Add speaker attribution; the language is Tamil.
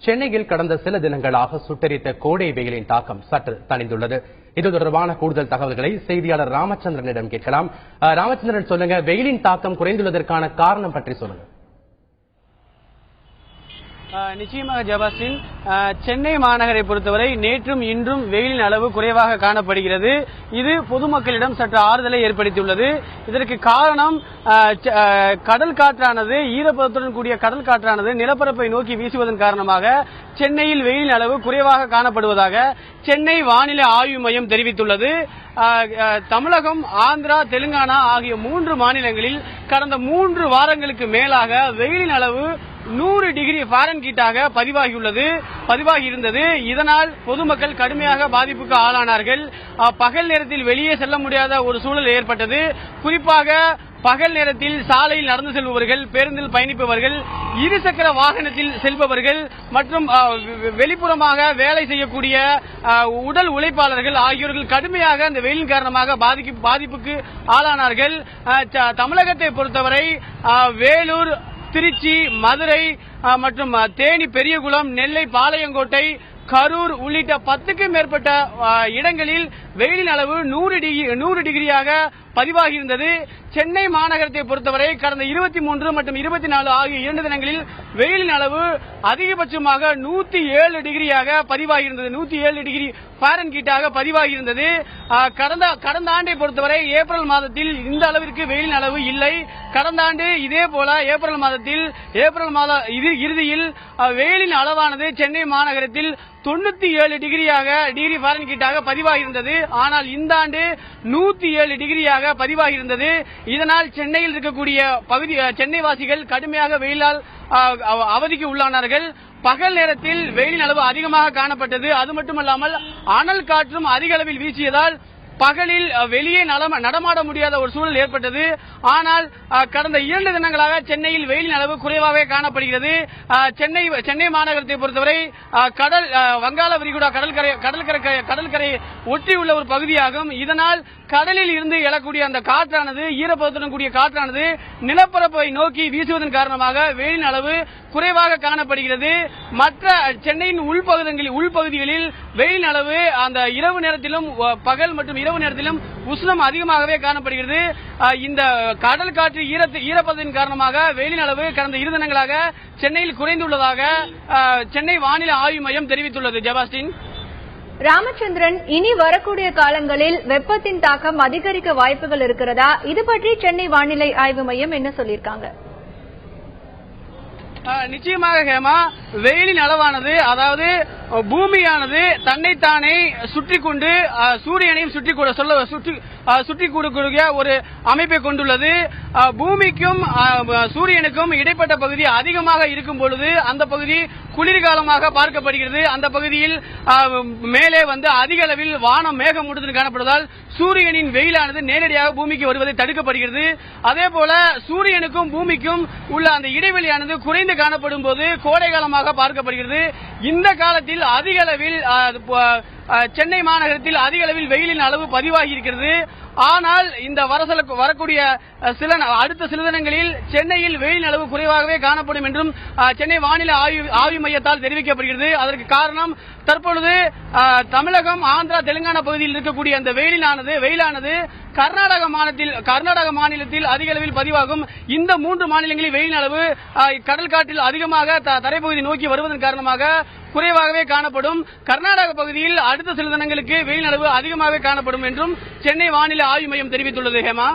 Speaker 1: சென்னையில் கடந்த சில தினங்களாக சுட்டெரித்த கோடை வெயிலின் தாக்கம் சற்று தணிந்துள்ளது. இது தொடர்பான கூடுதல் தகவல்களை செய்தியாளர் ராமச்சந்திரனிடம் கேட்கலாம். ராமச்சந்திரன், சொல்லுங்க, வெயிலின் தாக்கம் குறைந்துள்ளதற்கான காரணம் பற்றி சொல்லுங்க.
Speaker 2: நிச்சயமாக ஜபாஸ்டின், சென்னை மாநகரை பொறுத்தவரை நேற்றும் இன்றும் வெயிலின் அளவு குறைவாக காணப்படுகிறது. இது பொதுமக்களிடம் சற்று ஆறுதலை ஏற்படுத்தியுள்ளது. இதற்கு காரணம் கடல் காற்றானது, ஈரப்பதத்துடன் கூடிய கடல் காற்றானது நிலப்பரப்பை நோக்கி வீசுவதன் காரணமாக சென்னையில் வெயிலின் அளவு குறைவாக காணப்படுவதாக சென்னை வானிலை ஆய்வு மையம் தெரிவித்துள்ளது. தமிழகம், ஆந்திரா, தெலுங்கானா ஆகிய 3 மாநிலங்களில் கடந்த 3 வாரங்களுக்கு மேலாக வெயிலின் அளவு 100 டிகிரி ஃபாரன்ஹீட்டாக பதிவாகியிருந்தது. இதனால் பொதுமக்கள் கடுமையாக பாதிப்புக்கு ஆளானார்கள். பகல் நேரத்தில் வெளியே செல்ல முடியாத ஒரு சூழல் ஏற்பட்டது. குறிப்பாக பகல் நேரத்தில் சாலையில் நடந்து செல்பவர்கள், பேருந்தில் பயணிப்பவர்கள், இருசக்கர வாகனத்தில் செல்பவர்கள் மற்றும் வெளிப்புறமாக வேலை செய்யக்கூடிய உடல் உழைப்பாளர்கள் ஆகியோர்கள் கடுமையாக இந்த வெயிலின் காரணமாக பாதிப்புக்கு ஆளானார்கள். தமிழகத்தை பொறுத்தவரை வேலூர், திருச்சி, மதுரை மற்றும் தேனி, பெரியகுளம், நெல்லை, பாளையங்கோட்டை, கரூர் உள்ளிட்ட 10க்கும் மேற்பட்ட இடங்களில் வெயிலின் அளவு 100 டிகிரியாக பதிவாகியிருந்தது. சென்னை மாநகரத்தை பொறுத்தவரை கடந்த 23 மற்றும் 24 ஆகிய 2 தினங்களில் வெயிலின் அளவு அதிகபட்சமாக 107 டிகிரியாக பதிவாகியிருந்தது. 107 டிகிரி ஃபாரன்ஹீட்டாக பதிவாகியிருந்தது. கடந்த ஆண்டை பொறுத்தவரை ஏப்ரல் மாதத்தில் இந்த அளவிற்கு வெயிலின் அளவு இல்லை. கடந்த ஆண்டு இதே போல ஏப்ரல் மாத இறுதியில் வெயிலின் அளவானது சென்னை மாநகரத்தில் 97 டிகிரி ஃபாரன்ஹீட்டாக பதிவாகியிருந்தது. ஆனால் இந்த ஆண்டு 107 டிகிரியாக பதிவாகியிருந்தது. இதனால் சென்னையில் இருக்கக்கூடிய சென்னை வாசிகள் கடுமையாக வெயிலால் அவதிக்கு உள்ளானார்கள். பகல் நேரத்தில் வெயிலின் அளவு அதிகமாக காணப்பட்டது. அது மட்டுமல்லாமல் அனல் காற்றும் அதிக அளவில் வீசியதால் பகலில் வெளியே நடமாட முடியாத ஒரு சூழல் ஏற்பட்டது. ஆனால் கடந்த 2 தினங்களாக சென்னையில் வெயிலின் அளவு குறைவாகவே காணப்படுகிறது. சென்னை மாநகரத்தை பொறுத்தவரை வங்காள விரிகுடா கடற்கரை ஒட்டியுள்ள ஒரு பகுதியாகும். இதனால் கடலில் இருந்து எழக்கூடிய அந்த காற்றானது, ஈரப்பதத்துடன் கூடிய காற்றானது நிலப்பரப்பை நோக்கி வீசுவதன் காரணமாக வெயிலின் அளவு குறைவாக காணப்படுகிறது. மற்ற சென்னையின் உள்பகுதிகளில் வெயிலின் அளவு அந்த இரவு நேரத்திலும் பகல் மற்றும் இரவு நேரத்திலும் உஷ்ணம் அதிகமாகவே காணப்படுகிறது. இந்த கடல் காற்று ஈரப்பதத்தின் காரணமாக வெயிலின் அளவு கடந்த 2 தினங்களாக சென்னையில் குறைந்துள்ளதாக சென்னை வானிலை ஆய்வு மையம் தெரிவித்துள்ளது. ஜபாஸ்டின்.
Speaker 3: ராமச்சந்திரன், இனி வரக்கூடிய காலங்களில் வெப்பத்தின் தாக்கம் அதிகரிக்க வாய்ப்புகள் இருக்கிறதா? இது பற்றி சென்னை வானிலை ஆய்வு மையம் என்ன சொல்லியிருக்காங்க?
Speaker 2: நிச்சயமாக ஹேமா, வெயிலின் அளவானது, அதாவது பூமியானது தன்னைத்தானே சுற்றி கொண்டு சூரியனையும் சுற்றி கூடக்கூடிய ஒரு அமைப்பை கொண்டுள்ளது. பூமிக்கும் சூரியனுக்கும் இடைப்பட்ட பகுதி அதிகமாக இருக்கும் பொழுது அந்த பகுதி குளிர்காலமாக பார்க்கப்படுகிறது. அந்த பகுதியில் மேலே அதிக அளவில் வானம் மேகமூட்டத்துடன் காணப்படுவதால் சூரியனின் வெயிலானது நேரடியாக பூமிக்கு வருவதை தடுக்கப்படுகிறது. அதே போல சூரியனுக்கும் பூமிக்கும் உள்ள அந்த இடைவெளியானது குறைந்து காணப்படும் போது கோடை காலமாக பார்க்கப்படுகிறது. இந்த காலத்தில் அதிக அளவில் சென்னை மாநகரத்தில் அதிக அளவில் வெயிலின் அளவு பதிவாகி இருக்கிறது. ஆனால் இந்த வரக்கூடிய அடுத்த சில தினங்களில் சென்னையில் வெயிலின் அளவு குறைவாகவே காணப்படும் என்றும் சென்னை வானிலை ஆய்வு மையத்தால் தெரிவிக்கப்படுகிறது. அதற்கு காரணம் தற்பொழுது தமிழகம், ஆந்திரா, தெலுங்கானா பகுதியில் இருக்கக்கூடிய அந்த வெயிலானது கர்நாடக மாநிலத்தில் அதிக அளவில் பதிவாகும். இந்த 3 மாநிலங்களில் வெயிலின் அளவு கடல் காற்றில் அதிகமாக தரைப்பகுதி நோக்கி வருவதன் காரணமாக குறைவாகவே காணப்படும். கர்நாடக பகுதியில் அடுத்த சில தினங்களுக்கு வெயில் அளவு அதிகமாக காணப்படும் என்றும் சென்னை வானிலை ஆய்வு மையம் தெரிவித்துள்ளது. ஹேமா.